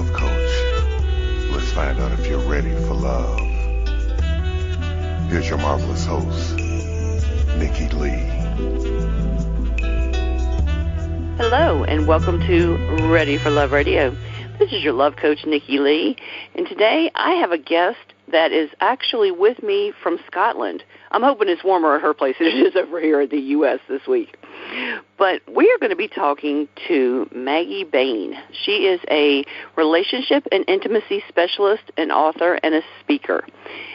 love coach. Let's find out if you're ready for love. Here's your marvelous host, Nikki Lee. Hello, and welcome to Ready for Love Radio. This is your love coach, Nikki Lee, and today I have a guest that is actually with me from Scotland. I'm hoping it's warmer at her place than it is over here in the U.S. this week. But we are going to be talking to Maggie Bain. She is a relationship and intimacy specialist, an author, and a speaker.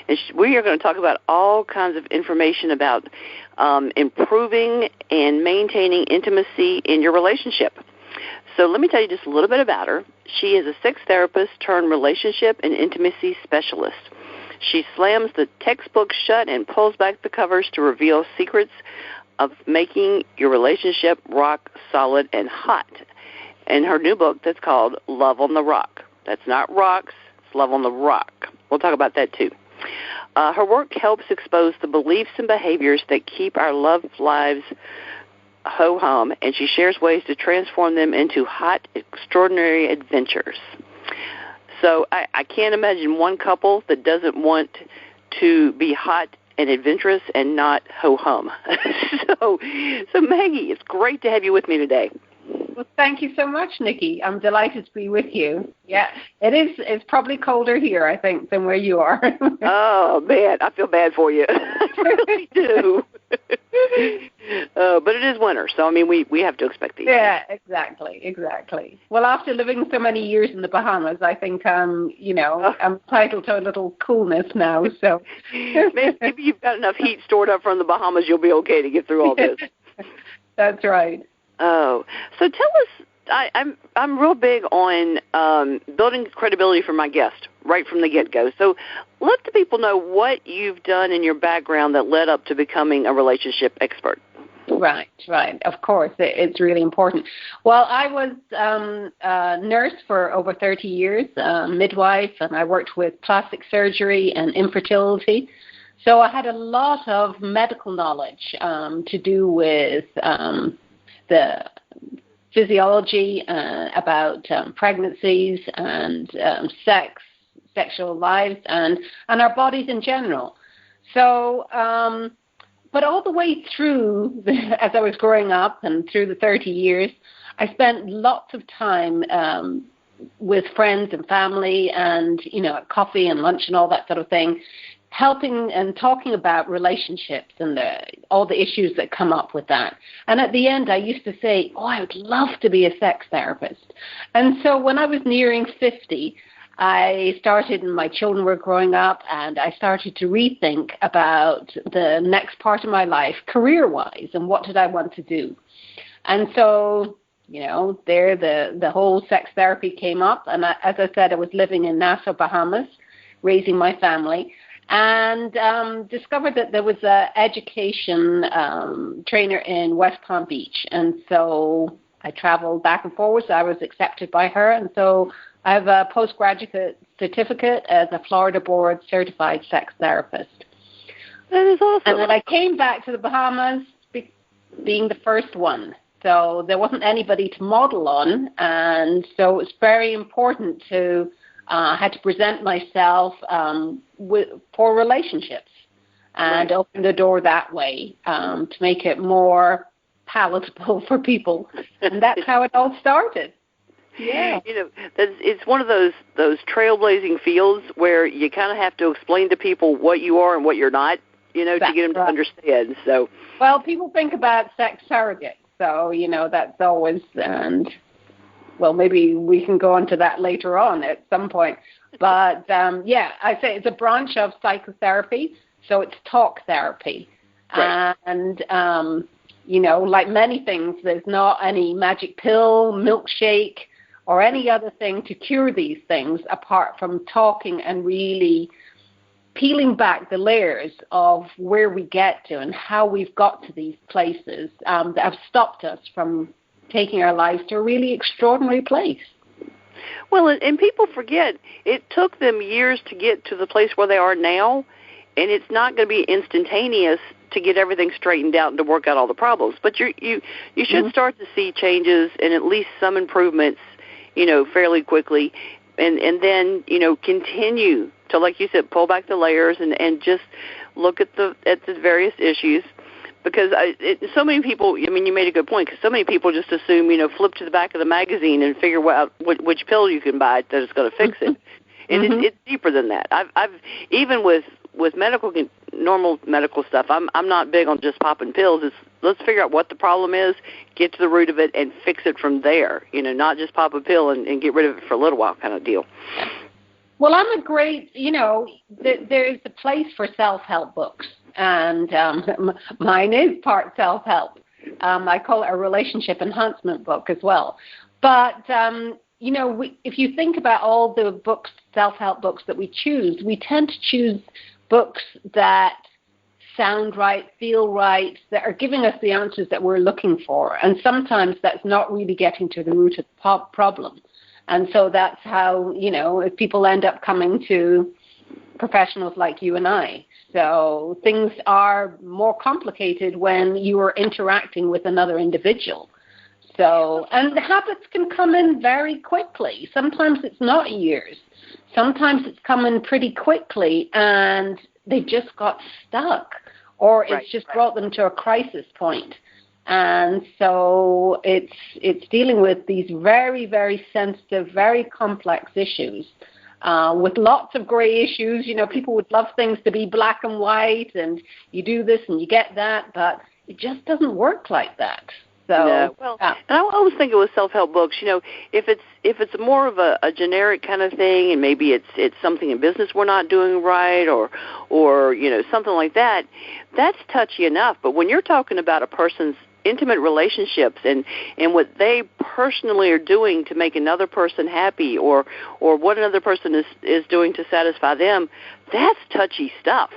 And we are going to talk about all kinds of information about improving and maintaining intimacy in your relationship. So let me tell you just a little bit about her. She is a sex therapist turned relationship and intimacy specialist. She slams the textbook shut and pulls back the covers to reveal secrets of making your relationship rock solid and hot. And her new book that's called Love on the Rock. That's not rocks, it's Love on the Rock. We'll talk about that too. Her work helps expose the beliefs and behaviors that keep our love lives ho-hum, and she shares ways to transform them into hot, extraordinary adventures. So I can't imagine one couple that doesn't want to be hot and adventurous and not ho-hum. So Maggie, it's great to have you with me today. Well, thank you so much, Nikki. I'm delighted to be with you. Yeah, it is. It's probably colder here, I think, than where you are. Oh, man, I feel bad for you. I really do. But it is winter, so, I mean, we have to expect these. Yeah, exactly. Well, after living so many years in the Bahamas, I think I'm entitled to a little coolness now. So maybe you've got enough heat stored up from the Bahamas, you'll be okay to get through all this. That's right. Oh, so tell us. I'm real big on building credibility for my guest right from the get-go. So let the people know what you've done in your background that led up to becoming a relationship expert. Right. Of course, it's really important. Well, I was a nurse for over 30 years, midwife, and I worked with plastic surgery and infertility. So I had a lot of medical knowledge to do with the physiology about pregnancies and sexual lives, and our bodies in general. So, but all the way through, as I was growing up and through the 30 years, I spent lots of time with friends and family and, at coffee and lunch and all that sort of thing, helping and talking about relationships and all the issues that come up with that. And at the end, I used to say, I would love to be a sex therapist. And so when I was nearing 50, I started, and my children were growing up, and I started to rethink about the next part of my life, career-wise, and what did I want to do. And so, there the whole sex therapy came up. And as I said, I was living in Nassau, Bahamas, raising my family, and discovered that there was an education trainer in West Palm Beach. And so I traveled back and forth. So I was accepted by her. And so I have a postgraduate certificate as a Florida board certified sex therapist. That is awesome. And then I came back to the Bahamas being the first one. So there wasn't anybody to model on. And so it's very important to I had to present myself for relationships and open the door that way to make it more palatable for people. And that's how it all started. Yeah. It's one of those trailblazing fields where you kind of have to explain to people what you are and what you're not, to get them to understand. So, well, people think about sex surrogates. So, that's always, and well, maybe we can go on to that later on at some point. But, I say it's a branch of psychotherapy, so it's talk therapy. Right. And, like many things, there's not any magic pill, milkshake, or any other thing to cure these things apart from talking and really peeling back the layers of where we get to and how we've got to these places that have stopped us from taking our lives to a really extraordinary place. Well, and people forget, it took them years to get to the place where they are now, and it's not going to be instantaneous to get everything straightened out and to work out all the problems. But you should start to see changes and at least some improvements, fairly quickly. and then, continue to, like you said, pull back the layers and just look at the various issues. Because so many people, you made a good point, because so many people just assume, flip to the back of the magazine and figure out which pill you can buy that is going to fix it. And it's deeper than that. I've even with normal medical stuff, I'm not big on just popping pills. Let's figure out what the problem is, get to the root of it, and fix it from there. Not just pop a pill and get rid of it for a little while kind of deal. Well, I'm a great, there's a place for self-help books, and mine is part self-help. I call it a relationship enhancement book as well. But, if you think about all the books, self-help books that we choose, we tend to choose books that sound right, feel right, that are giving us the answers that we're looking for. And sometimes that's not really getting to the root of the problem. And so that's how, if people end up coming to professionals like you and I. So things are more complicated when you are interacting with another individual. So, and the habits can come in very quickly. Sometimes it's not years. Sometimes it's coming pretty quickly and they just got stuck, or it's just brought them to a crisis point. And so it's dealing with these very, very sensitive, very complex issues with lots of gray issues. People would love things to be black and white, and you do this and you get that, but it just doesn't work like that. So, and I always think it was self-help books. If it's more of a generic kind of thing, and maybe it's something in business we're not doing right, or something like that, that's touchy enough. But when you're talking about a person's intimate relationships and what they personally are doing to make another person happy, or what another person is doing to satisfy them, that's touchy stuff.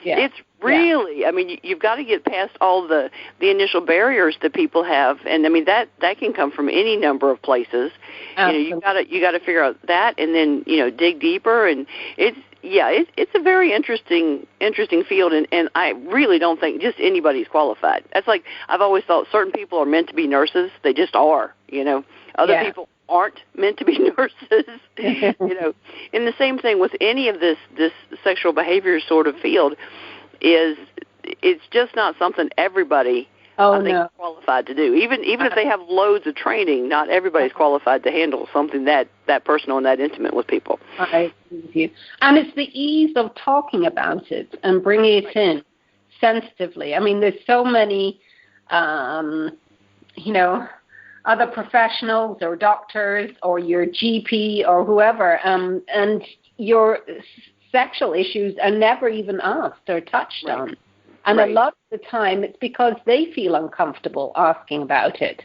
It's really, you've got to get past all the initial barriers that people have, and that can come from any number of places. You got to figure out that, and then dig deeper, and it's a very interesting field, and I really don't think just anybody's qualified. That's like, I've always thought certain people are meant to be nurses. They just are, Other people aren't meant to be nurses, And the same thing with any of this sexual behavior sort of field is it's just not something everybody is qualified to do. Even if they have loads of training, not everybody's qualified to handle something that personal and that intimate with people. I agree with you. And it's the ease of talking about it and bringing it in sensitively. There's so many, other professionals or doctors or your GP or whoever, and your sexual issues are never even asked or touched on. And a lot of the time it's because they feel uncomfortable asking about it.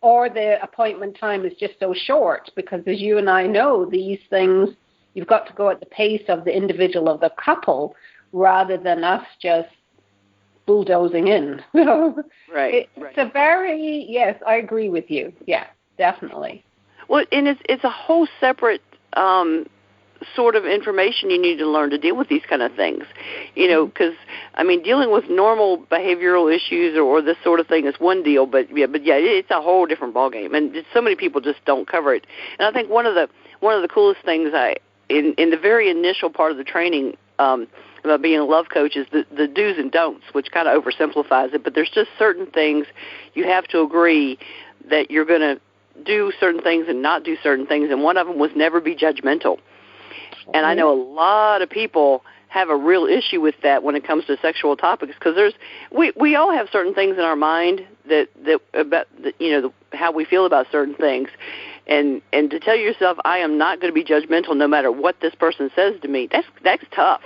Or the appointment time is just so short, because as you and I know, these things, you've got to go at the pace of the individual, of the couple, rather than us just bulldozing in. It's a very, yes, I agree with you. Yeah, definitely. Well, and it's a whole separate sort of information you need to learn to deal with these kind of things, because dealing with normal behavioral issues or this sort of thing is one deal, but it's a whole different ballgame, and so many people just don't cover it. And I think one of the coolest things in the very initial part of the training about being a love coach is the do's and don'ts, which kind of oversimplifies it, but there's just certain things you have to agree that you're going to do certain things and not do certain things, and one of them was never be judgmental. And I know a lot of people have a real issue with that when it comes to sexual topics, because we all have certain things in our mind that about how we feel about certain things, and to tell yourself I am not going to be judgmental no matter what this person says to me, that's tough,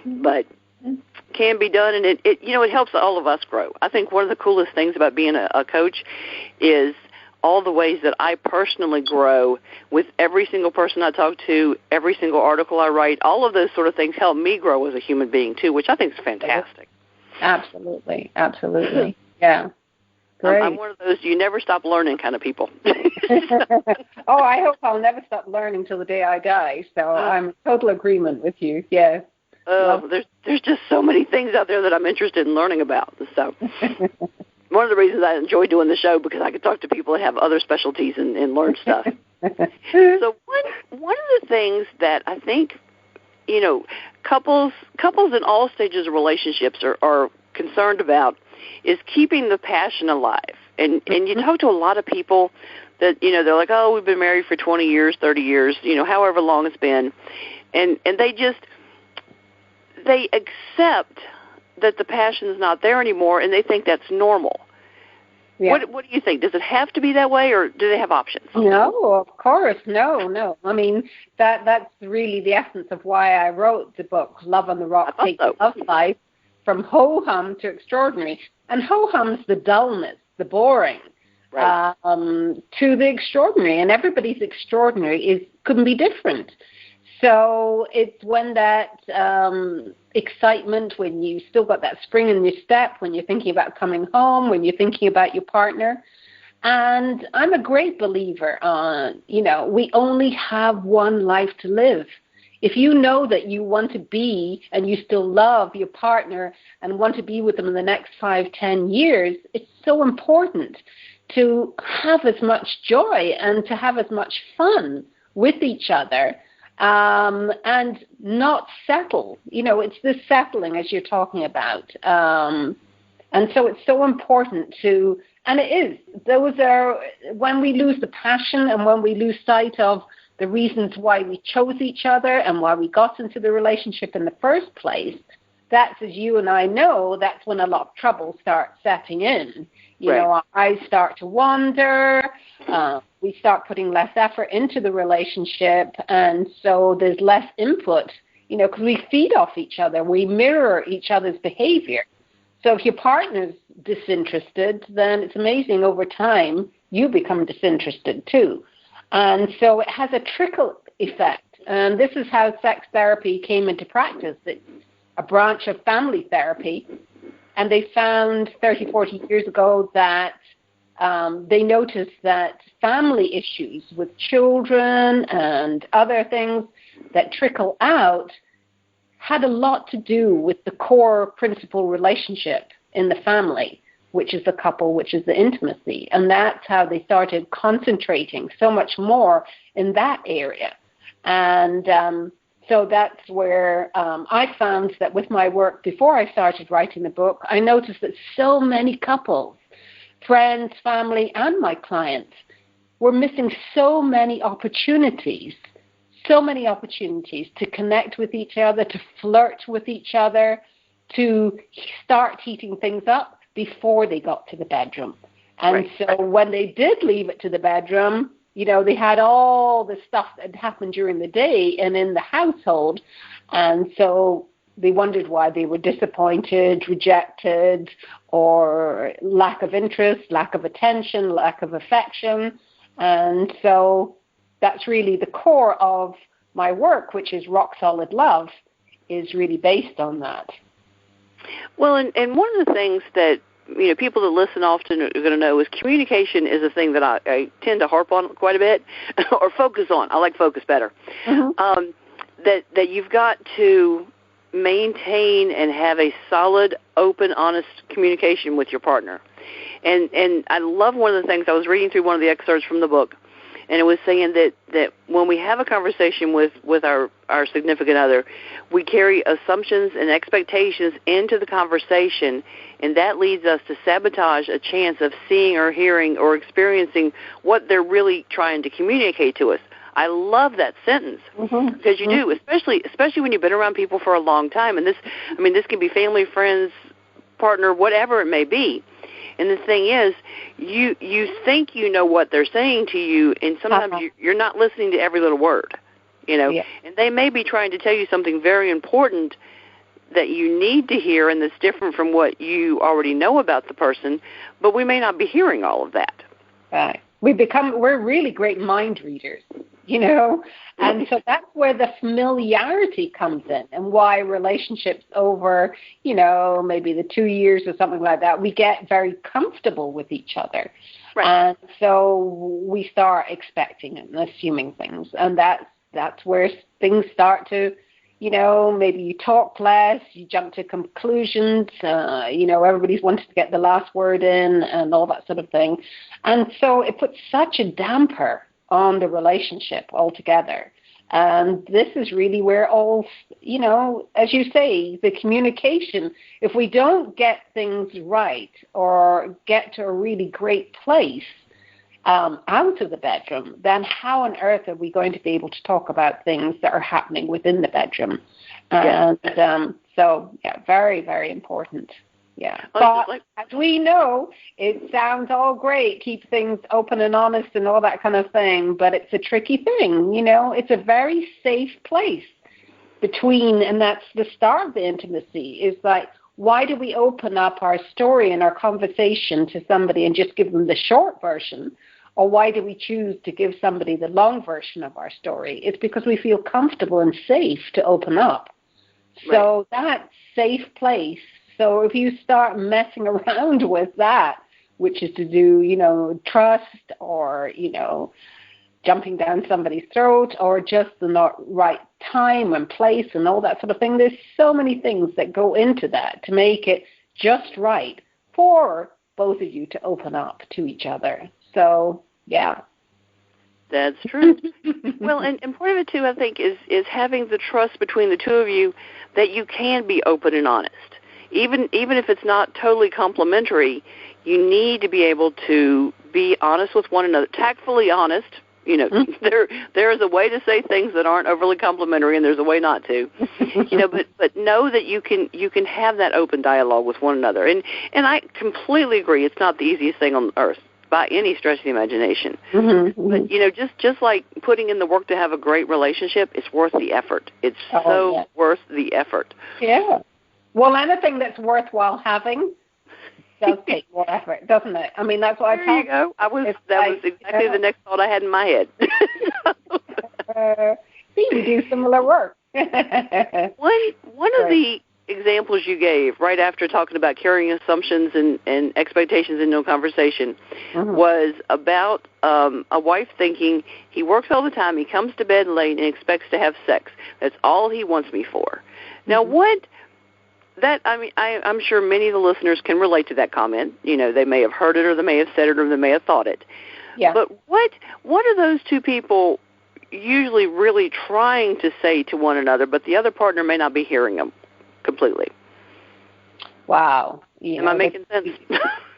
but can be done, and it helps all of us grow. I think one of the coolest things about being a coach is all the ways that I personally grow with every single person I talk to, every single article I write. All of those sort of things help me grow as a human being, too, which I think is fantastic. Absolutely. Yeah. Great. I'm one of those you never stop learning kind of people. Oh, I hope I'll never stop learning till the day I die. So I'm in total agreement with you. Yes. There's just so many things out there that I'm interested in learning about. So one of the reasons I enjoy doing the show, because I can talk to people that have other specialties and learn stuff. So one of the things that I think, couples in all stages of relationships are concerned about is keeping the passion alive. And you talk to a lot of people that, they're like, oh, we've been married for 20 years, 30 years, however long it's been. And they accept that the passion's not there anymore, and they think that's normal. Yeah. What do you think? Does it have to be that way, or do they have options? No, of course, no. I mean, that's really the essence of why I wrote the book, Love on the Rock, Take the Love Life, from ho-hum to extraordinary. And ho-hum's the dullness, the boring, right, to the extraordinary. And everybody's extraordinary couldn't be different. So it's when that excitement, when you still got that spring in your step, when you're thinking about coming home, when you're thinking about your partner. And I'm a great believer on, we only have one life to live. If you know that you want to be and you still love your partner and want to be with them in the next 5-10 years, it's so important to have as much joy and to have as much fun with each other. And not settle. It's this settling as you're talking about. And so it's so important and it is, those are, when we lose the passion and when we lose sight of the reasons why we chose each other and why we got into the relationship in the first place, that's, as you and I know, that's when a lot of trouble starts setting in. Right. Our eyes start to wander. We start putting less effort into the relationship, and so there's less input, because we feed off each other. We mirror each other's behavior. So if your partner's disinterested, then it's amazing over time you become disinterested too. And so it has a trickle effect. And this is how sex therapy came into practice. It's a branch of family therapy. And they found 30, 40 years ago that they noticed that family issues with children and other things that trickle out had a lot to do with the core principal relationship in the family, which is the couple, which is the intimacy. And that's how they started concentrating so much more in that area. And so that's where I found that with my work, before I started writing the book, I noticed that so many couples, friends, family, and my clients were missing so many opportunities to connect with each other, to flirt with each other, to start heating things up before they got to the bedroom. And right. So when they did leave it to the bedroom, they had all the stuff that happened during the day and in the household. And so they wondered why they were disappointed, rejected, or lack of interest, lack of attention, lack of affection. And so that's really the core of my work, which is Rock Solid Love, is really based on that. Well, and one of the things that people that listen often are going to know is communication is a thing that I tend to harp on quite a bit, or focus on. I like focus better. Mm-hmm. That you've got to maintain and have a solid, open, honest communication with your partner. And I love one of the things, I was reading through one of the excerpts from the book, and it was saying that when we have a conversation with our significant other, we carry assumptions and expectations into the conversation, and that leads us to sabotage a chance of seeing or hearing or experiencing what they're really trying to communicate to us. I love that sentence, mm-hmm. because you do, especially when you've been around people for a long time. And this can be family, friends, partner, whatever it may be. And the thing is, you think you know what they're saying to you, and sometimes you're not listening to every little word, Yeah. And they may be trying to tell you something very important that you need to hear and that's different from what you already know about the person, but we may not be hearing all of that. Right. We're really great mind readers, and so that's where the familiarity comes in, and why relationships over, maybe the 2 years or something like that, we get very comfortable with each other. Right. And so we start expecting and assuming things, and that's where things start to, maybe you talk less, you jump to conclusions, everybody's wanting to get the last word in and all that sort of thing. And so it puts such a damper on the relationship altogether. And this is really where all, as you say, the communication, if we don't get things right or get to a really great place out of the bedroom, then how on earth are we going to be able to talk about things that are happening within the bedroom? And so, very, very important. Yeah, but as we know, it sounds all great, keep things open and honest and all that kind of thing, but it's a tricky thing, It's a very safe place between, and that's the start of the intimacy, is like, why do we open up our story and our conversation to somebody and just give them the short version, or why do we choose to give somebody the long version of our story? It's because we feel comfortable and safe to open up. So that safe place. So if you start messing around with that, which is to do, trust or, jumping down somebody's throat or just the not right time and place and all that sort of thing, there's so many things that go into that to make it just right for both of you to open up to each other. So, yeah. That's true. Well, and part of it, too, I think, is having the trust between the two of you that you can be open and honest. Even if it's not totally complimentary, you need to be able to be honest with one another, tactfully honest. There is a way to say things that aren't overly complimentary, and there's a way not to. But know that you can have that open dialogue with one another. And I completely agree. It's not the easiest thing on earth by any stretch of the imagination. But just like putting in the work to have a great relationship, it's worth the effort. It's worth the effort. Yeah. Well, anything that's worthwhile having does take more effort, doesn't it? I mean, that's what I tell you. There you go. That was exactly the next thought I had in my head. See, we do similar work. One of the examples you gave right after talking about carrying assumptions and expectations in no conversation was about a wife thinking he works all the time, he comes to bed late and expects to have sex. That's all he wants me for. Now, I'm sure many of the listeners can relate to that comment. They may have heard it, or they may have said it, or they may have thought it. Yeah. But what are those two people usually really trying to say to one another, but the other partner may not be hearing them completely? Wow. Am I making sense?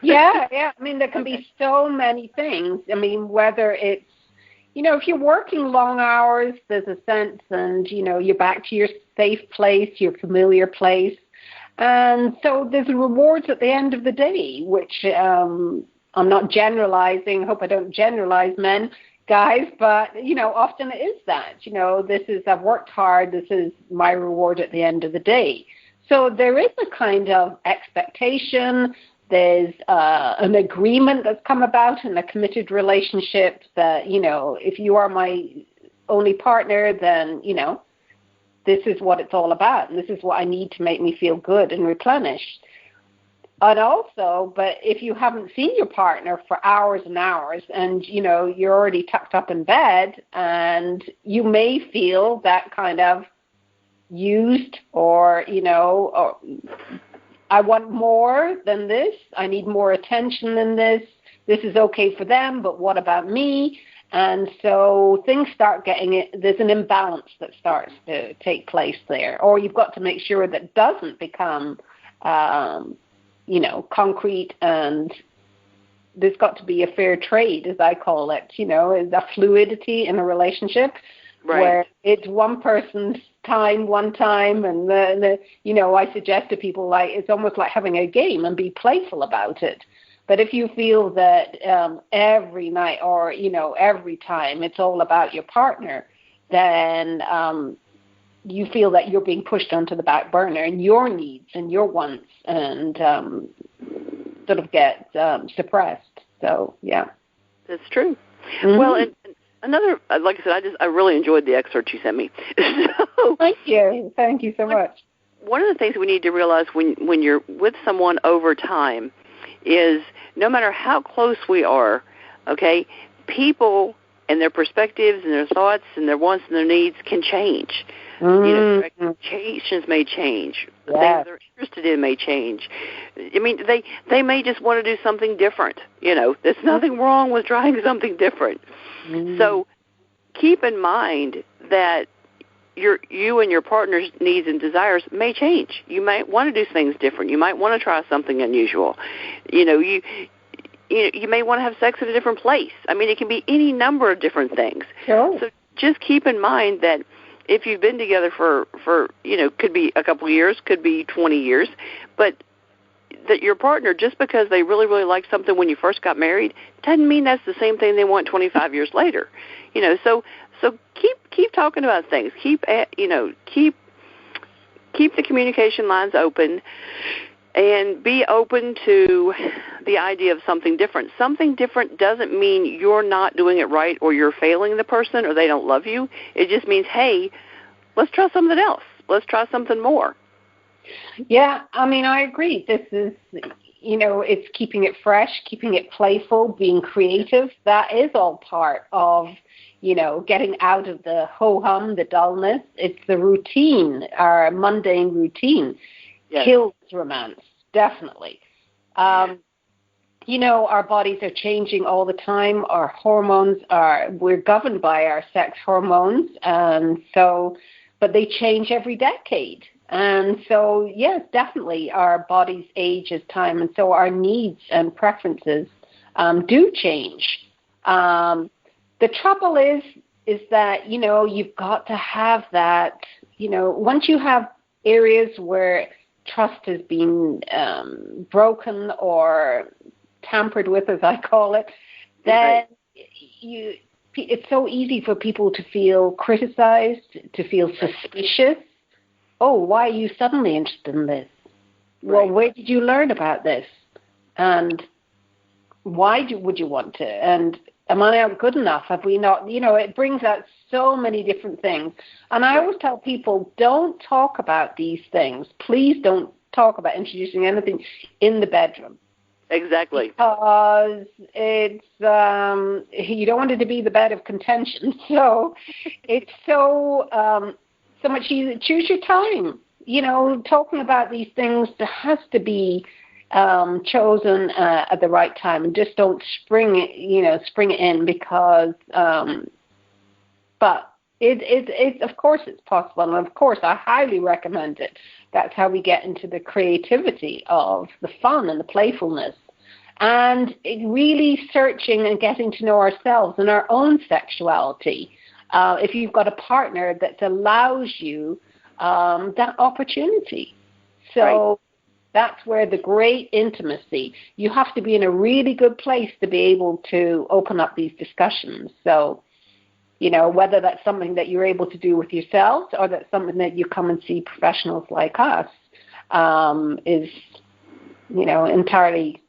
Yeah. I mean, there can be so many things. I mean, whether it's, if you're working long hours, there's a sense, and, you're back to your safe place, your familiar place. And so there's rewards at the end of the day, which I'm not generalizing. Hope I don't generalize men, guys, but, often it is that. I've worked hard. This is my reward at the end of the day. So there is a kind of expectation. There's an agreement that's come about in a committed relationship that, if you are my only partner, then, this is what it's all about, and this is what I need to make me feel good and replenished. And also, but if you haven't seen your partner for hours and hours and, you're already tucked up in bed, and you may feel that kind of used or, or I want more than this. I need more attention than this. This is okay for them, but what about me? And so things start there's an imbalance that starts to take place there. Or you've got to make sure that doesn't become, concrete, and there's got to be a fair trade, as I call it, a fluidity in a relationship. Right. Where it's one person's time, one time, and I suggest to people, it's almost like having a game and be playful about it. But if you feel that every night or, every time it's all about your partner, then you feel that you're being pushed onto the back burner, and your needs and your wants and sort of get suppressed. So, yeah. That's true. Mm-hmm. Well, and another, like I said, I really enjoyed the excerpt you sent me. So, Thank you. Thank you so much. One of the things we need to realize when you're with someone over time is no matter how close we are, okay, people and their perspectives and their thoughts and their wants and their needs can change. Expectations may change. Yes. Things they're interested in may change. I mean, they may just want to do something different. There's nothing wrong with trying something different. So keep in mind that you and your partner's needs and desires may change. You might want to do things different. You might want to try something unusual. You may want to have sex at a different place. I mean, it can be any number of different things. Sure. So just keep in mind that if you've been together for could be a couple of years, could be 20 years, but that your partner, just because they really, really liked something when you first got married, doesn't mean that's the same thing they want 25 years later. So keep talking about things. Keep the communication lines open, and be open to the idea of something different. Something different doesn't mean you're not doing it right or you're failing the person or they don't love you. It just means, hey, let's try something else. Let's try something more. Yeah, I mean, I agree. This is, it's keeping it fresh, keeping it playful, being creative. That is all part of, getting out of the ho-hum, the dullness. It's the routine, our mundane routine. Yes. Kills romance, definitely. Our bodies are changing all the time. Our hormones we're governed by our sex hormones, and so, but they change every decade. And so, yes, definitely our bodies age as time, and so our needs and preferences do change. The trouble is that, you've got to have that, once you have areas where trust has been broken or tampered with, as I call it, then it's so easy for people to feel criticized, to feel suspicious. Oh, why are you suddenly interested in this? Right. Well, where did you learn about this? And why would you want to? And am I not good enough? Have we not? It brings out so many different things. And I always tell people, don't talk about these things. Please don't talk about introducing anything in the bedroom. Exactly. Because it's, you don't want it to be the bed of contention. So it's so much easier. Choose your time. Talking about these things has to be chosen at the right time, and just don't spring it in because. But it of course it's possible, and of course I highly recommend it. That's how we get into the creativity of the fun and the playfulness, and really searching and getting to know ourselves and our own sexuality. If you've got a partner that allows you that opportunity. So right. That's where the great intimacy, you have to be in a really good place to be able to open up these discussions. So, whether that's something that you're able to do with yourselves or that's something that you come and see professionals like us is, entirely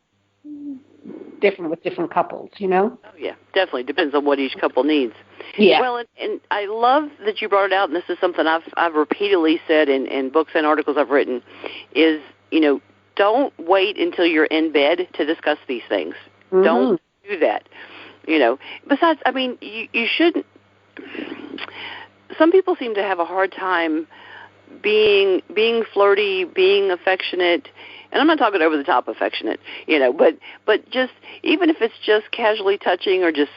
different with different couples, Oh, yeah, definitely. Depends on what each couple needs. Yeah. Well, and I love that you brought it out, and this is something I've repeatedly said in books and articles I've written, is, don't wait until you're in bed to discuss these things. Mm-hmm. Don't do that. Besides, I mean, you shouldn't. Some people seem to have a hard time being flirty, being affectionate, and I'm not talking over the top affectionate, but just even if it's just casually touching or just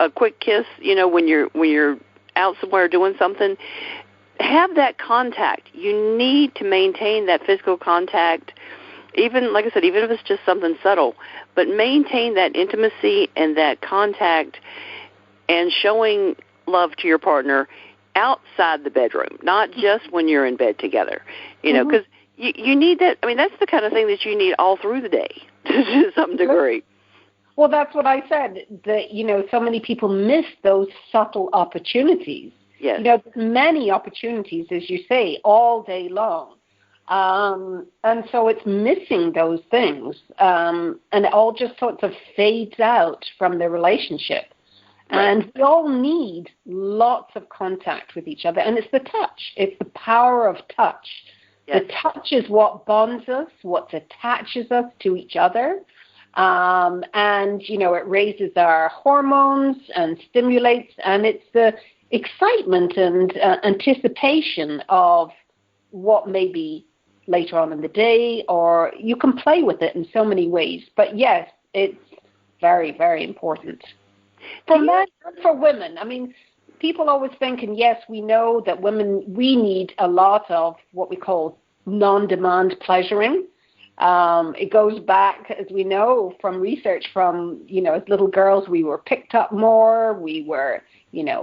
a quick kiss, when you're out somewhere doing something, have that contact. You need to maintain that physical contact. Even like I said, even if it's just something subtle, but maintain that intimacy and that contact, and showing love to your partner outside the bedroom, not just when you're in bed together. Because you need that. I mean, that's the kind of thing that you need all through the day to some degree. Well, that's what I said. That so many people miss those subtle opportunities. Yes. There's many opportunities, as you say, all day long. And so it's missing those things. And it all just sort of fades out from the relationship. Right. And we all need lots of contact with each other. And it's the touch. It's the power of touch. Yes. The touch is what bonds us, what attaches us to each other. And, it raises our hormones and stimulates, and it's the excitement and anticipation of what may be later on in the day, or you can play with it in so many ways. But yes, it's very, very important. For men and for women. I mean, people always think, and yes, we know that women, we need a lot of what we call non-demand pleasuring. It goes back, as we know from research from, as little girls, we were picked up more, we were,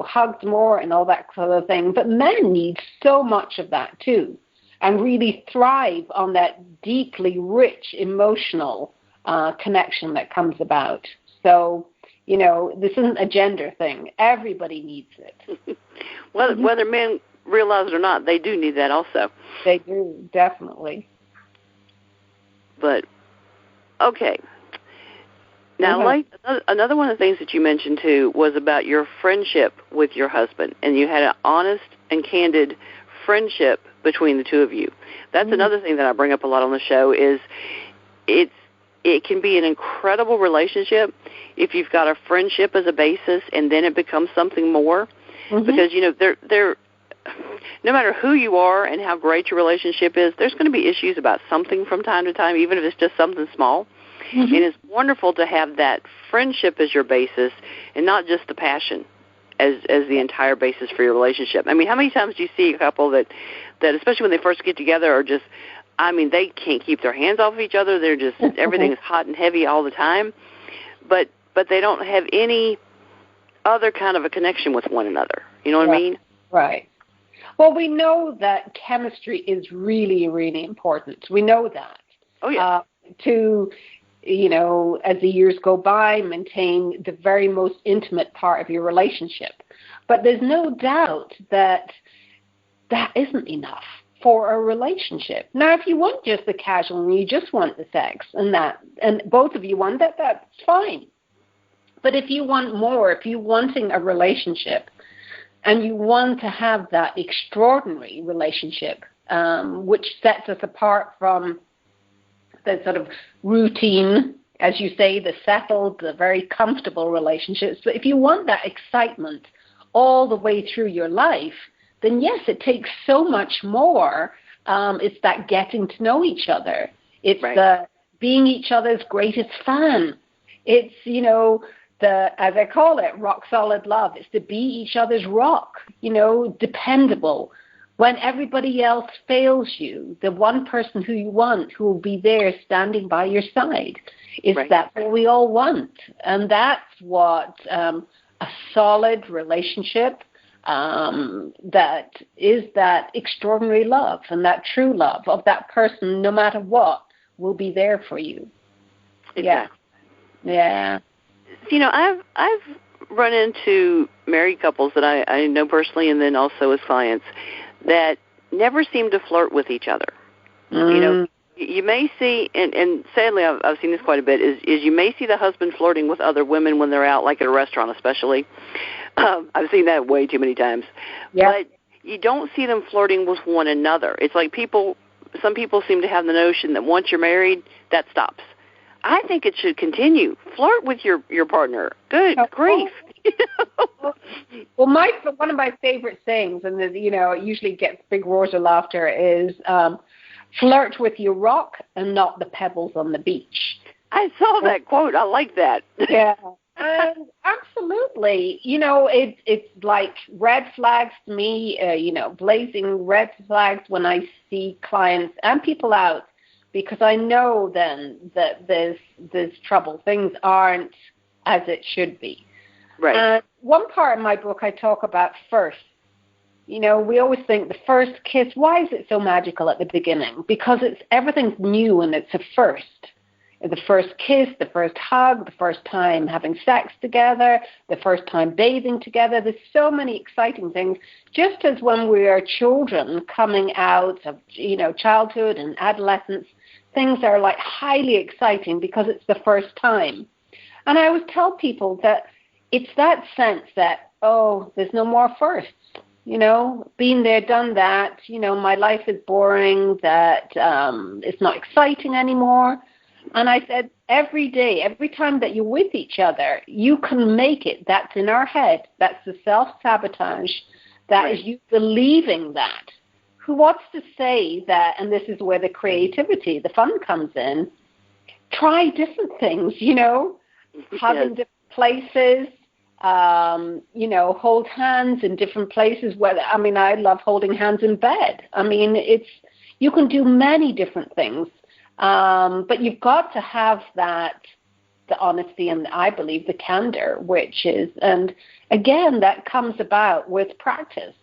hugged more and all that sort of thing. But men need so much of that too, and really thrive on that deeply rich emotional connection that comes about. So, this isn't a gender thing. Everybody needs it. Well, whether men realize it or not, they do need that also. They do, definitely. But, okay. Now, like another one of the things that you mentioned, too, was about your friendship with your husband, and you had an honest and candid friendship between the two of you. That's another thing that I bring up a lot on the show is it can be an incredible relationship if you've got a friendship as a basis and then it becomes something more. Because, they're no matter who you are and how great your relationship is, there's going to be issues about something from time to time, even if it's just something small. And it's wonderful to have that friendship as your basis and not just the passion as the entire basis for your relationship. I mean, how many times do you see a couple that especially when they first get together, are just, they can't keep their hands off of each other. They're just, everything is hot and heavy all the time. But they don't have any other kind of a connection with one another. You know what I mean? Right. Well, we know that chemistry is really, really important. We know that. Oh, yeah. To, as the years go by, maintain the very most intimate part of your relationship. But there's no doubt that that isn't enough for a relationship. Now, if you want just the casual and you just want the sex and both of you want that, that's fine. But if you want more, if you're wanting a relationship and you want to have that extraordinary relationship, which sets us apart from the sort of routine, as you say, the settled, the very comfortable relationships, but if you want that excitement all the way through your life, then yes, it takes so much more. It's that getting to know each other. It's the being each other's greatest fan. It's, as I call it, rock solid love. It's to be each other's rock, dependable. When everybody else fails you, the one person who you want who will be there standing by your side. That's what we all want. And that's what a solid relationship, that is that extraordinary love and that true love of that person, no matter what, will be there for you. Exactly. Yeah. I've run into married couples that I know personally and then also as clients that never seem to flirt with each other. You may see, and sadly I've seen this quite a bit, is you may see the husband flirting with other women when they're out, like at a restaurant especially. I've seen that way too many times. Yeah. But you don't see them flirting with one another. It's like some people seem to have the notion that once you're married, that stops. I think it should continue. Flirt with your partner. Good grief. Well, one of my favorite sayings, and it usually gets big roars of laughter, is flirt with your rock and not the pebbles on the beach. I saw that quote. I like that. Yeah. And absolutely. It's like red flags to me, blazing red flags when I see clients and people out, because I know then that there's trouble. Things aren't as it should be. Right. And one part of my book I talk about first. We always think the first kiss, why is it so magical at the beginning? Because everything's new and it's a first. The first kiss, the first hug, the first time having sex together, the first time bathing together. There's so many exciting things. Just as when we are children coming out of, childhood and adolescence, things are like highly exciting because it's the first time. And I always tell people that it's that sense that, there's no more firsts. Been there, done that. My life is boring, that it's not exciting anymore. And I said, every day, every time that you're with each other, you can make it. That's in our head. That's the self-sabotage. That is you believing that. What's to say that, and this is where the creativity, the fun comes in, try different things, having different places, hold hands in different places. I love holding hands in bed. You can do many different things, but you've got to have the honesty and, I believe, the candor, and again, that comes about with practice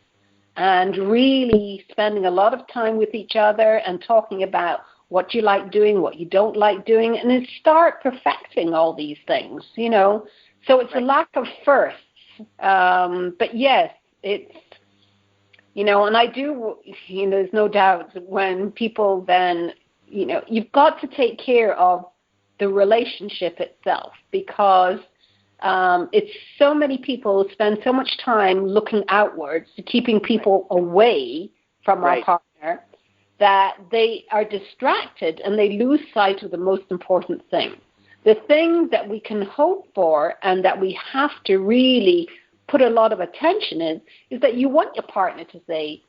and really spending a lot of time with each other and talking about what you like doing, what you don't like doing, and then start perfecting all these things, So it's a lack of firsts. But yes, it's, and I do, there's no doubt when people then, you've got to take care of the relationship itself, because it's so many people spend so much time looking outwards, keeping people away from our partner, that they are distracted and they lose sight of the most important thing. The thing that we can hope for and that we have to really put a lot of attention in is that you want your partner to say,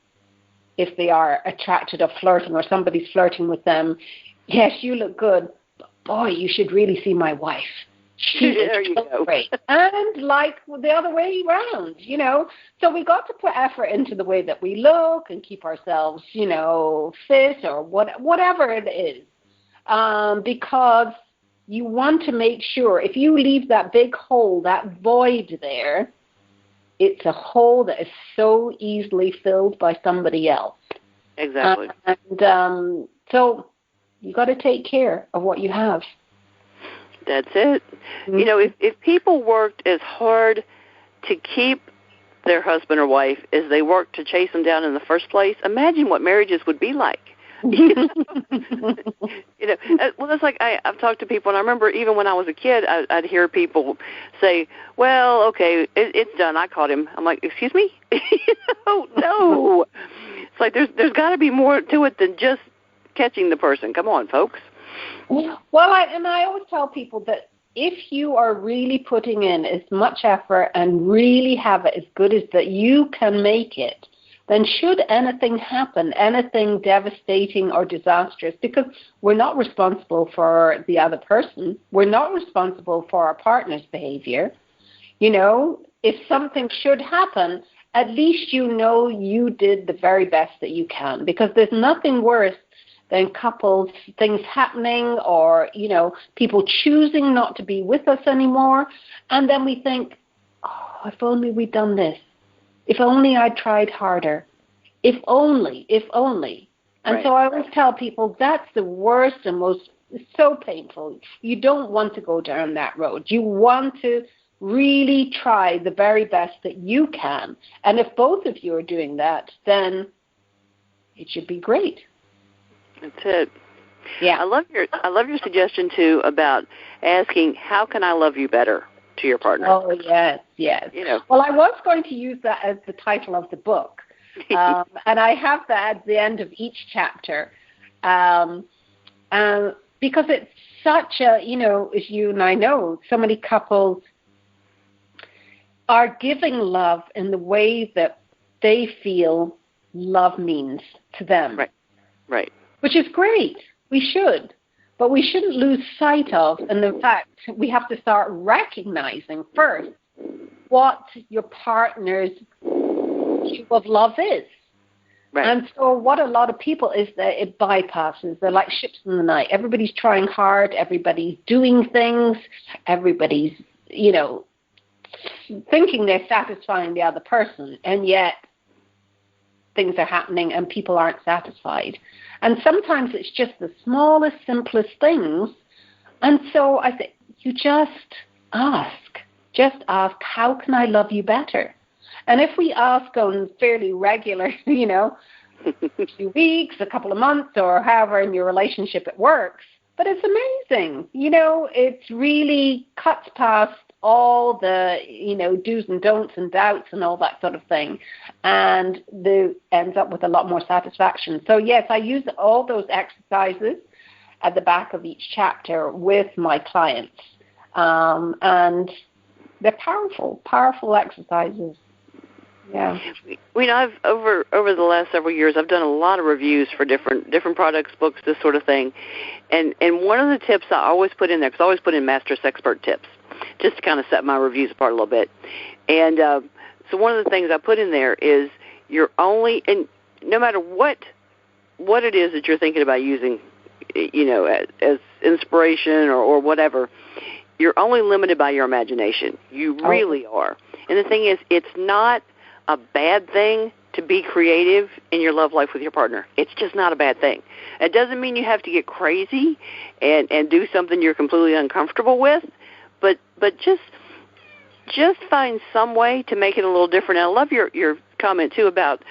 if they are attracted or flirting or somebody's flirting with them, yes, you look good, but boy, you should really see my wife. She is so great. And like the other way around, So we got to put effort into the way that we look and keep ourselves, fit or whatever it is. Because you want to make sure if you leave that big hole, that void there, it's a hole that is so easily filled by somebody else. Exactly. So you got to take care of what you have. That's it. Mm-hmm. If people worked as hard to keep their husband or wife as they worked to chase them down in the first place, imagine what marriages would be like. Well, it's like I've talked to people, and I remember even when I was a kid, I'd hear people say, well, okay, it's done. I caught him. I'm like, excuse me? No. It's like there's got to be more to it than just catching the person. Come on, folks. Well, I always tell people that if you are really putting in as much effort and really have it as good as that you can make it, then should anything happen, anything devastating or disastrous, because we're not responsible for the other person, we're not responsible for our partner's behavior. If something should happen, at least you did the very best that you can, because there's nothing worse than couples, things happening or, people choosing not to be with us anymore. And then we think, oh, if only we'd done this. If only I tried harder. If only. And so I always tell people that's the worst and most, so painful. You don't want to go down that road. You want to really try the very best that you can. And if both of you are doing that, then it should be great. That's it. Yeah. I love your suggestion too about asking, how can I love you better, to your partner. Oh, yes. Well, I was going to use that as the title of the book. And I have that at the end of each chapter. Because it's such a, as you and I know, so many couples are giving love in the way that they feel love means to them. Right. Which is great. We should. But we shouldn't lose sight of, and in fact, we have to start recognizing first what your partner's view of love is. Right. And so what a lot of people is that it bypasses. They're like ships in the night. Everybody's trying hard. Everybody's doing things. Everybody's, thinking they're satisfying the other person. And yet things are happening and people aren't satisfied. And sometimes it's just the smallest, simplest things. And so I think you just ask, how can I love you better? And if we ask on fairly regular, a few weeks, a couple of months, or however in your relationship it works, but it's amazing. It's really cuts past all the, do's and don'ts and doubts and all that sort of thing, and ends up with a lot more satisfaction. So, yes, I use all those exercises, at the back of each chapter with my clients. And they're powerful exercises. Yeah. I've over the last several years, I've done a lot of reviews for different products, books, this sort of thing. And one of the tips I always put in there, because I always put in Master Sexpert tips, just to kind of set my reviews apart a little bit. And so one of the things I put in there is and no matter what it is that you're thinking about using, as inspiration or whatever, you're only limited by your imagination. You really are. And the thing is, it's not a bad thing to be creative in your love life with your partner. It's just not a bad thing. It doesn't mean you have to get crazy and do something you're completely uncomfortable with, but just find some way to make it a little different. And I love your comment, too, about,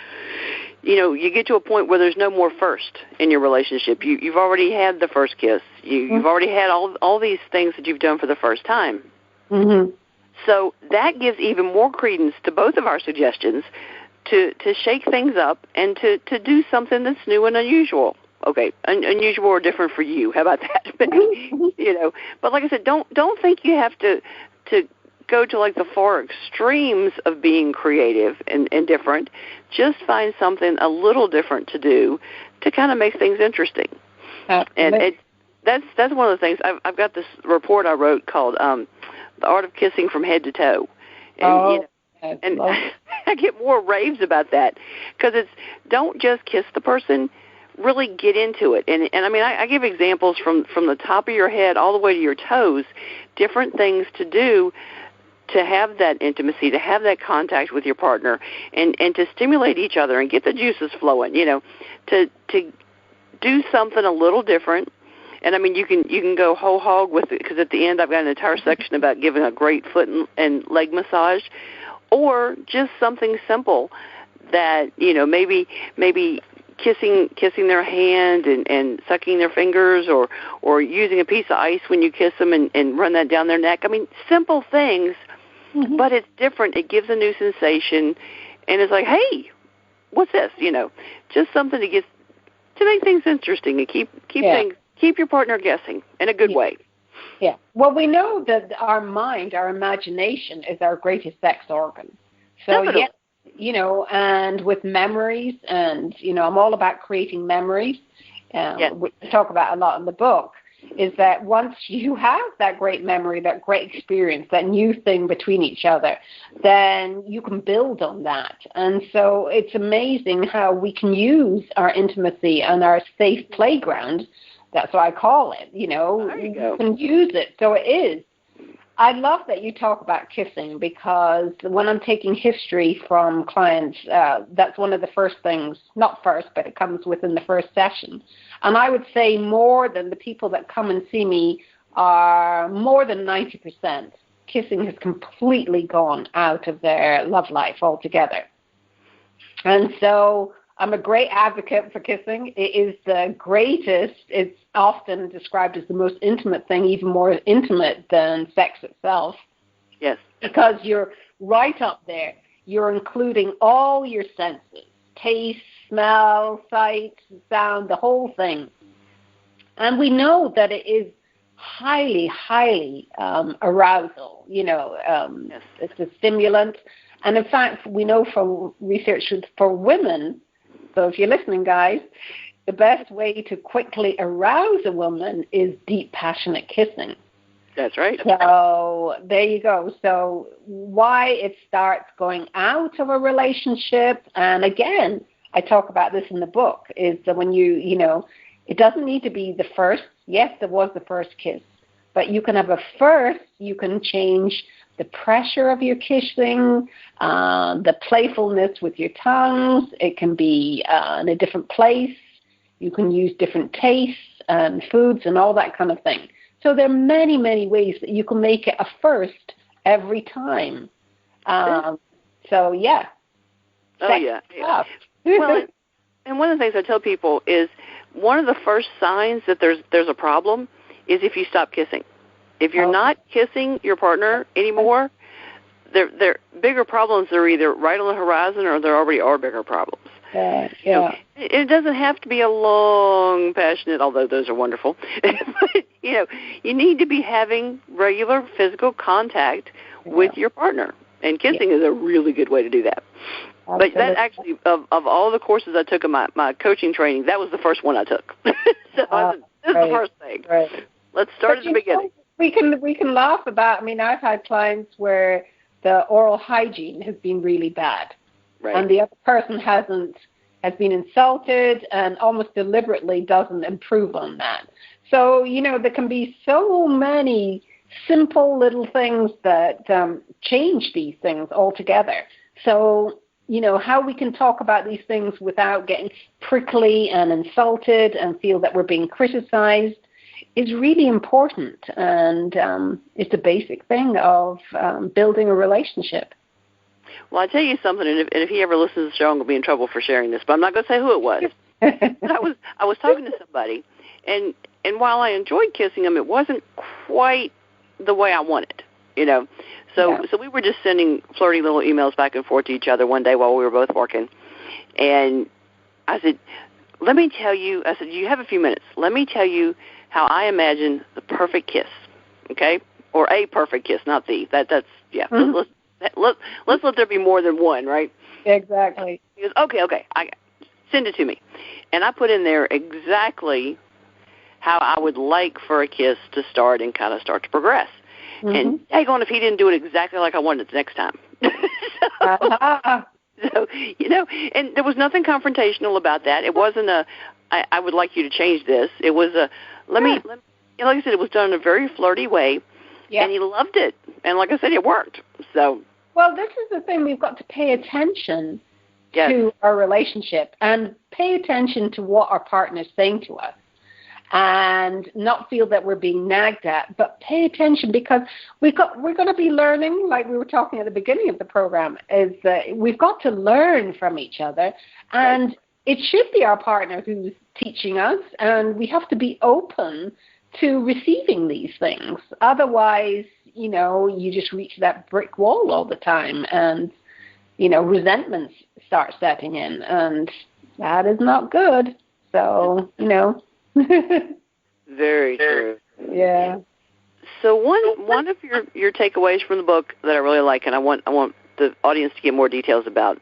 you get to a point where there's no more first in your relationship. You've already had the first kiss. You've already had all these things that you've done for the first time. Mm-hmm. So that gives even more credence to both of our suggestions to shake things up and to do something that's new and unusual. Okay, unusual or different for you. How about that? But like I said, don't think you have to go to like the far extremes of being creative and different. Just find something a little different to do to kind of make things interesting. And that's one of the things. I've got this report I wrote called The Art of Kissing from Head to Toe. And, I get more raves about that, because it's don't just kiss the person, really get into it. And I mean, I give examples from the top of your head all the way to your toes, different things to do to have that intimacy, to have that contact with your partner, and to stimulate each other and get the juices flowing, to do something a little different. And I mean, you can go whole hog with it, because at the end I've got an entire section about giving a great foot and leg massage, or just something simple that, maybe kissing their hand and sucking their fingers, or using a piece of ice when you kiss them and run that down their neck. I mean, simple things, but it's different. It gives a new sensation, and it's like, hey, what's this? Just something to make things interesting and keep your partner guessing in a good way. Yeah. Well, we know that our mind, our imagination, is our greatest sex organ. So, Definitely. And with memories, and, I'm all about creating memories, we talk about a lot in the book, is that once you have that great memory, that great experience, that new thing between each other, then you can build on that. And so it's amazing how we can use our intimacy and our safe playground. That's what I call it, There you go. You can use it. So it is. I love that you talk about kissing, because when I'm taking history from clients, that's one of the first things, not first, but it comes within the first session. And I would say more than the people that come and see me are more than 90%. Kissing has completely gone out of their love life altogether. And so I'm a great advocate for kissing. It is the greatest. It's often described as the most intimate thing, even more intimate than sex itself. Yes. Because you're right up there. You're including all your senses, taste, smell, sight, sound, the whole thing. And we know that it is highly, highly arousal. Yes. It's a stimulant. And in fact, we know from research for women, so if you're listening, guys, the best way to quickly arouse a woman is deep, passionate kissing. That's right. So there you go. So why it starts going out of a relationship, and again, I talk about this in the book, is that when it doesn't need to be the first. Yes, there was the first kiss, but you can have a first. You can change the pressure of your kissing, the playfulness with your tongues. It can be in a different place. You can use different tastes and foods and all that kind of thing. So there are many, many ways that you can make it a first every time. So, yeah. Oh, yeah. Well, and one of the things I tell people is one of the first signs that there's a problem is if you stop kissing. If you're not kissing your partner anymore, they're bigger problems are either right on the horizon or there already are bigger problems. Yeah. You know, it doesn't have to be a long, passionate, although those are wonderful. But, you know, you need to be having regular physical contact with your partner, and kissing is a really good way to do that. Absolutely. But that actually, of all the courses I took in my coaching training, that was the first one I took. So I said, this is the first thing. Right. Let's start at the beginning. We can laugh about. I mean, I've had clients where the oral hygiene has been really bad, Right. and the other person has been insulted and almost deliberately doesn't improve on that. So, you know, there can be so many simple little things that change these things altogether. So, you know, how we can talk about these things without getting prickly and insulted and feel that we're being criticized is really important. And it's a basic thing of building a relationship. Well, I'll tell you something, and if he ever listens to the show, I'm going to be in trouble for sharing this, but I'm not going to say who it was. But I was talking to somebody, and while I enjoyed kissing him, it wasn't quite the way I wanted, you know. So we were just sending flirty little emails back and forth to each other one day while we were both working. And I said, let me tell you, I said, you have a few minutes. Let me tell you how I imagine the perfect kiss, okay? Or a perfect kiss, not the. That's, yeah. Mm-hmm. Let's let there be more than one, right? Exactly. He goes, okay, send it to me. And I put in there exactly how I would like for a kiss to start and kind of start to progress. Mm-hmm. And daggone if he didn't do it exactly like I wanted it the next time. So, you know, and there was nothing confrontational about that. It wasn't I would like you to change this. It was let me, like I said, it was done in a very flirty way, and he loved it. And like I said, it worked. So. Well, this is the thing. We've got to pay attention to our relationship and pay attention to what our partner is saying to us and not feel that we're being nagged at, but pay attention because we're going to be learning, like we were talking at the beginning of the program, is that we've got to learn from each other, and it should be our partner who's teaching us, and we have to be open to receiving these things. Otherwise, you know, you just reach that brick wall all the time, and, you know, resentments start setting in, and that is not good. So, you know. Very true. Yeah. So one of your takeaways from the book that I really like, and I want the audience to get more details about,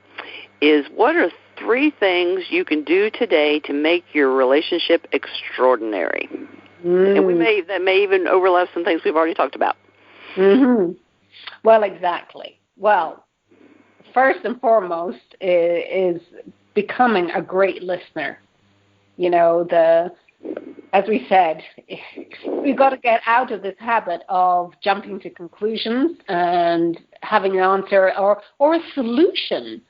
is what are 3 things you can do today to make your relationship extraordinary? And that may even overlap some things we've already talked about. Mm-hmm. Well, exactly. Well, first and foremost is becoming a great listener. You know, as we said, we've got to get out of this habit of jumping to conclusions and having an answer or a solution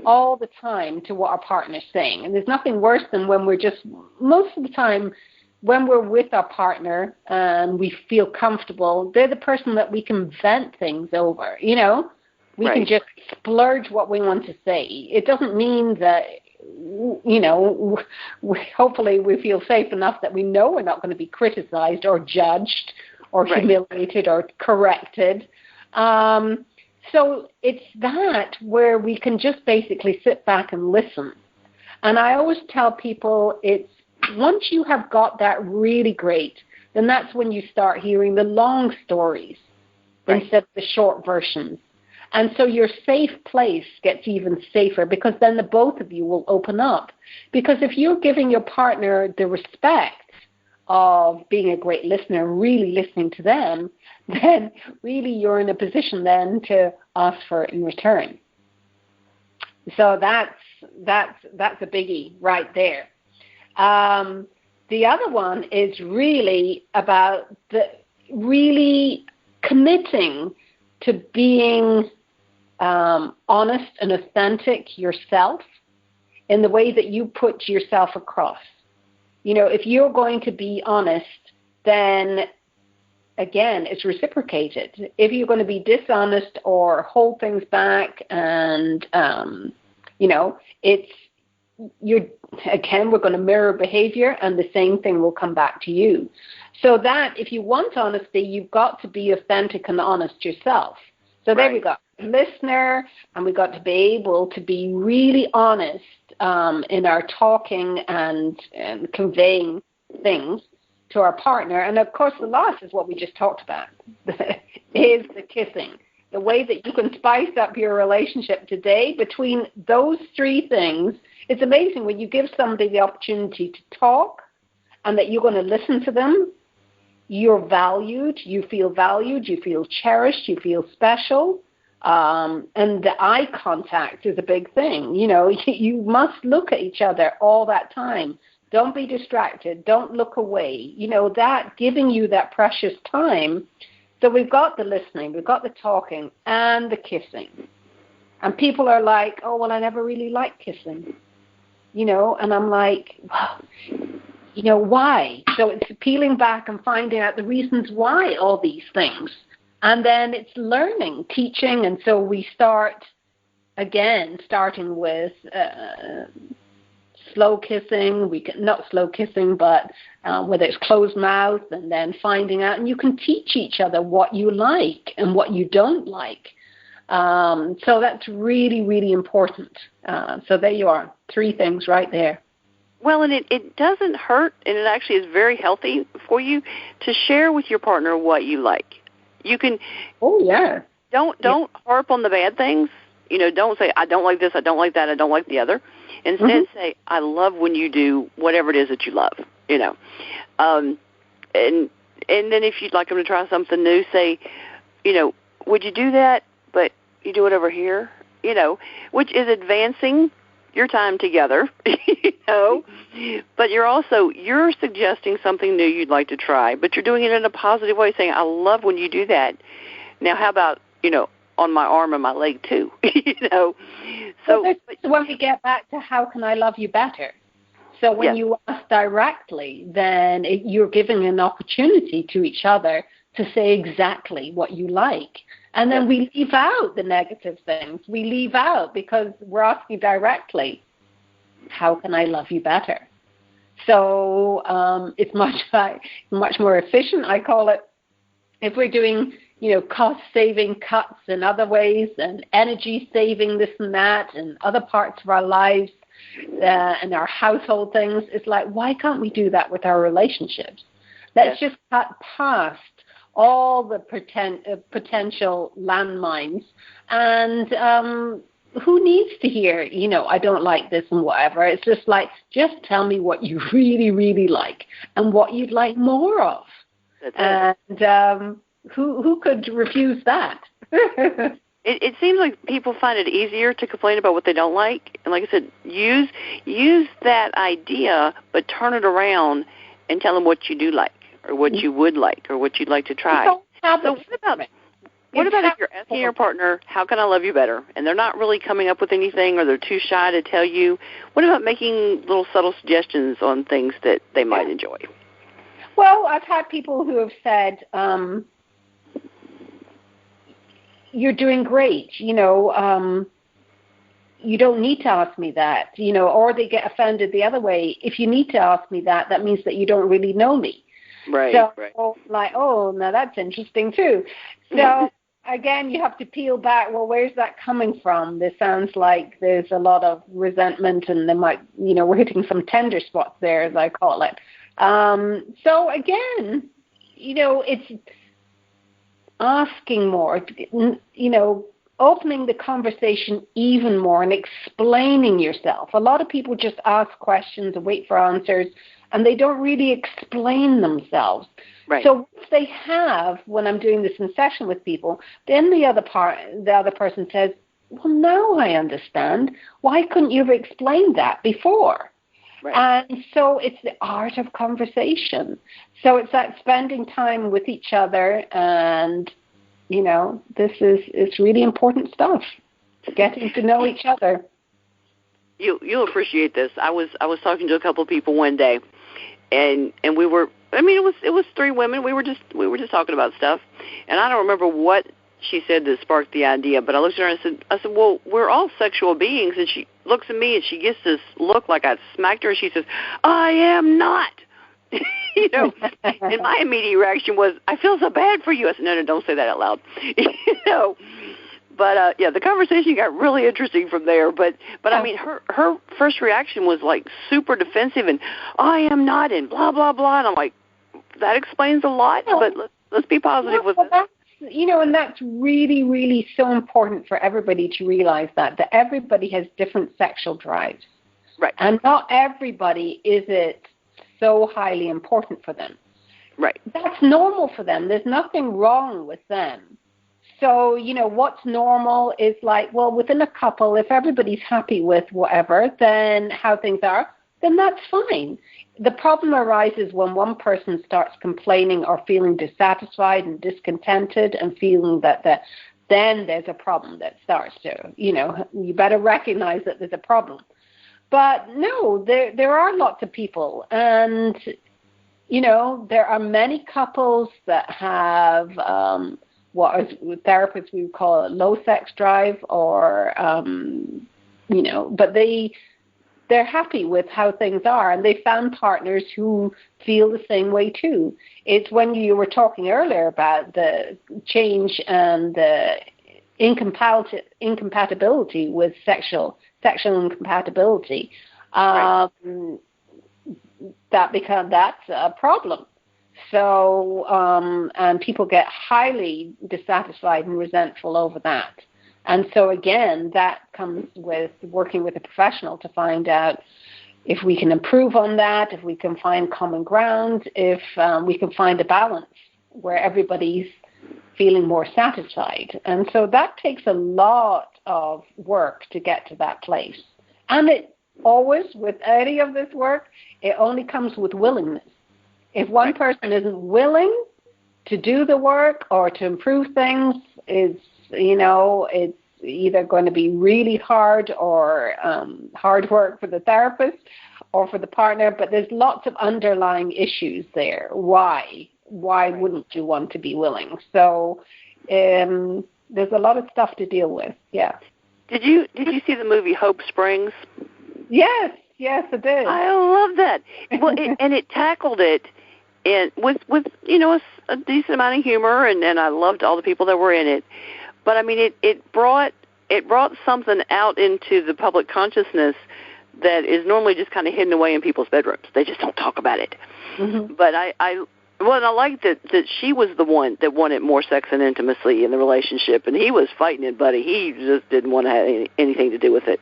all the time to what our partner's saying. And there's nothing worse than when most of the time, when we're with our partner and we feel comfortable, they're the person that we can vent things over, you know. We can just splurge what we want to say. It doesn't mean that, you know, hopefully we feel safe enough that we know we're not going to be criticized or judged or humiliated or corrected. So it's that where we can just basically sit back and listen. And I always tell people it's once you have got that really great, then that's when you start hearing the long stories instead of the short versions. And so your safe place gets even safer because then the both of you will open up. Because if you're giving your partner the respect of being a great listener, really listening to them, then really you're in a position then to ask for it in return. So that's a biggie right there. The other one is really about really committing to being honest and authentic yourself in the way that you put yourself across. You know, if you're going to be honest, then again, it's reciprocated. If you're going to be dishonest or hold things back and, you know, we're going to mirror behavior and the same thing will come back to you. So that if you want honesty, you've got to be authentic and honest yourself. So there we go. listener, and we got to be able to be really honest in our talking and conveying things to our partner. And of course, the last is what we just talked about, is the kissing. The way that you can spice up your relationship today between those three things. It's amazing when you give somebody the opportunity to talk and that you're going to listen to them. You're valued, you feel cherished, you feel special. And the eye contact is a big thing. You know, you must look at each other all that time. Don't be distracted. Don't look away. You know, that giving you that precious time. So we've got the listening, we've got the talking, and the kissing. And people are like, oh, well, I never really liked kissing. You know, and I'm like, well, you know, why? So it's peeling back and finding out the reasons why all these things. And then it's learning, teaching. And so we start, again, starting with slow kissing. Not slow kissing, but whether it's closed mouth, and then finding out. And you can teach each other what you like and what you don't like. So that's really, really important. So there you are, 3 things right there. Well, and it doesn't hurt, and it actually is very healthy for you to share with your partner what you like. You can. Oh yeah. Don't harp on the bad things. You know, don't say I don't like this, I don't like that, I don't like the other. Instead, say I love when you do whatever it is that you love. You know, and then if you'd like them to try something new, say, you know, would you do that? But you do it over here. You know, which is advancing your time together, you know, but you're suggesting something new you'd like to try, but you're doing it in a positive way, saying, I love when you do that. Now, how about, you know, on my arm and my leg too, you know? So when we get back to how can I love you better? So when you ask directly, then you're giving an opportunity to each other to say exactly what you like. And then we leave out the negative things. We leave out because we're asking directly, how can I love you better? So it's much more efficient, I call it. If we're doing, you know, cost-saving cuts in other ways and energy-saving this and that and other parts of our lives and our household things, it's like, why can't we do that with our relationships? Let's just cut past all the potential landmines, and who needs to hear, you know, I don't like this and whatever. It's just like, just tell me what you really, really like and what you'd like more of. And who could refuse that? It seems like people find it easier to complain about what they don't like, and like I said, use that idea, but turn it around and tell them what you do like, or what you would like, or what you'd like to try. So what about if you're asking your partner, how can I love you better, and they're not really coming up with anything, or they're too shy to tell you? What about making little subtle suggestions on things that they might enjoy? Well, I've had people who have said, you're doing great, you know, you don't need to ask me that, you know, or they get offended the other way. If you need to ask me that, that means that you don't really know me. Right, so, like, oh, now that's interesting too. So, again, you have to peel back, well, where's that coming from? This sounds like there's a lot of resentment, and they might, you know, we're hitting some tender spots there, as I call it. So, again, you know, it's asking more, you know, opening the conversation even more and explaining yourself. A lot of people just ask questions and wait for answers, and they don't really explain themselves. Right. So if they have, when I'm doing this in session with people, then the other person says, well, now I understand. Why couldn't you have explained that before? Right. And so it's the art of conversation. So it's that spending time with each other, and, you know, it's really important stuff, getting to know each other. You'll appreciate this. I was talking to a couple of people one day, and we were, I mean, it was 3 women. We were just talking about stuff, and I don't remember what she said that sparked the idea, but I looked at her and I said, well, we're all sexual beings. And she looks at me and she gets this look like I smacked her, and she says, I am not. You know, and my immediate reaction was, I feel so bad for you. I said, no, don't say that out loud. You know, But the conversation got really interesting from there. But I mean, her first reaction was like super defensive and I am not and blah blah blah. And I'm like, that explains a lot. But let's be positive with it. And that's really, really so important for everybody to realize that everybody has different sexual drives. Right. And not everybody is it so highly important for them. Right. That's normal for them. There's nothing wrong with them. So, what's normal is like, well, within a couple, if everybody's happy with whatever, then how things are, then that's fine. The problem arises when one person starts complaining or feeling dissatisfied and discontented and feeling that then there's a problem that starts to, you better recognize that there's a problem. But no, there are lots of people, and, there are many couples that have what as therapists we would call it low sex drive or, but they're happy with how things are, and they found partners who feel the same way too. It's when you were talking earlier about the change and the incompatibility with sexual incompatibility, right. That's a problem. So, and people get highly dissatisfied and resentful over that. And so, again, that comes with working with a professional to find out if we can improve on that, if we can find common ground, if we can find a balance where everybody's feeling more satisfied. And so that takes a lot of work to get to that place. And it always, with any of this work, it only comes with willingness. If one person isn't willing to do the work or to improve things, it's either going to be really hard or hard work for the therapist or for the partner, but there's lots of underlying issues there. Why wouldn't you want to be willing? So there's a lot of stuff to deal with, yeah. Did you see the movie Hope Springs? Yes, I did. I love that. Well, it tackled it and with a decent amount of humor, and I loved all the people that were in it. But I mean, it brought something out into the public consciousness that is normally just kind of hidden away in people's bedrooms. They just don't talk about it. Mm-hmm. But I liked that she was the one that wanted more sex and intimacy in the relationship, and he was fighting it, buddy. He just didn't want to have anything to do with it.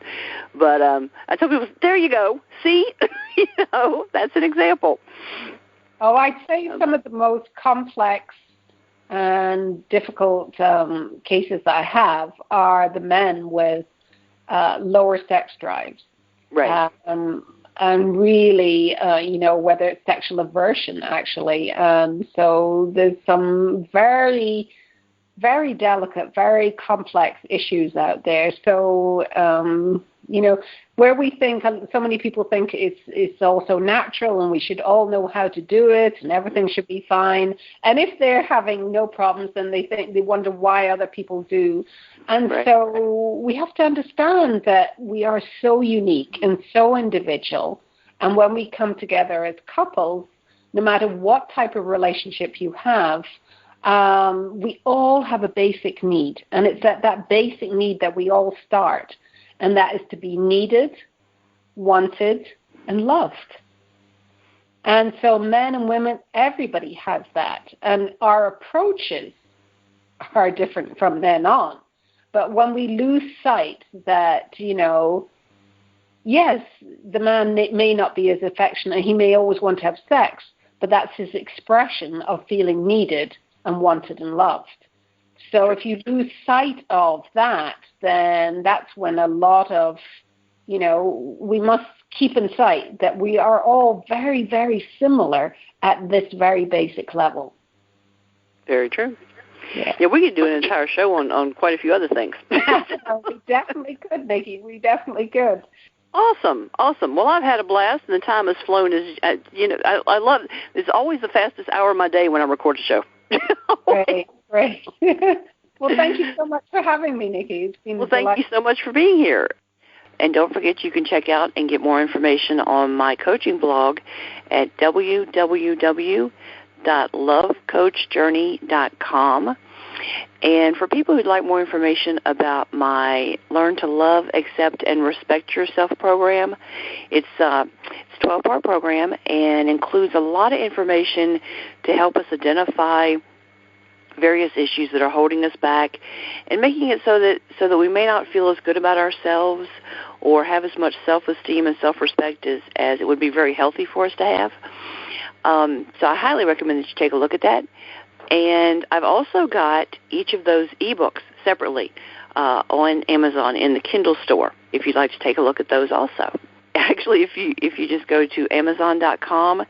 But I tell people, there you go. See, that's an example. Oh, I'd say some of the most complex and difficult cases I have are the men with lower sex drives. Right. And really, whether it's sexual aversion, actually. So there's some very, very delicate, very complex issues out there. So, where we think, so many people think it's also natural and we should all know how to do it and everything should be fine. And if they're having no problems, then they wonder why other people do. And right. So we have to understand that we are so unique and so individual. And when we come together as couples, no matter what type of relationship you have, we all have a basic need. And it's that basic need that we all start. And that is to be needed, wanted, and loved. And so men and women, everybody has that. And our approaches are different from then on. But when we lose sight that, yes, the man may not be as affectionate. He may always want to have sex, but that's his expression of feeling needed and wanted and loved. So if you lose sight of that, then that's when a lot of, we must keep in sight that we are all very, very similar at this very basic level. Very true. Yeah, we could do an entire show on quite a few other things. We definitely could, Nikki. We definitely could. Awesome. Well, I've had a blast, and the time has flown. I love it. It's always the fastest hour of my day when I record a show. Great. Well, thank you so much for having me, Nikki. It's been thank you so much for being here. And don't forget, you can check out and get more information on my coaching blog at www.lovecoachjourney.com. And for people who'd like more information about my Learn to Love, Accept, and Respect Yourself program, it's a 12-part program and includes a lot of information to help us identify various issues that are holding us back and making it so that we may not feel as good about ourselves or have as much self-esteem and self-respect as it would be very healthy for us to have. So I highly recommend that you take a look at that. And I've also got each of those ebooks separately on Amazon in the Kindle store if you'd like to take a look at those also. Actually, if you just go to Amazon.com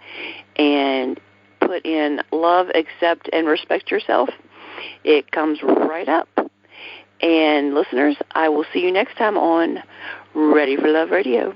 and put in Love, Accept, and Respect Yourself, it comes right up. And listeners, I will see you next time on Ready for Love Radio.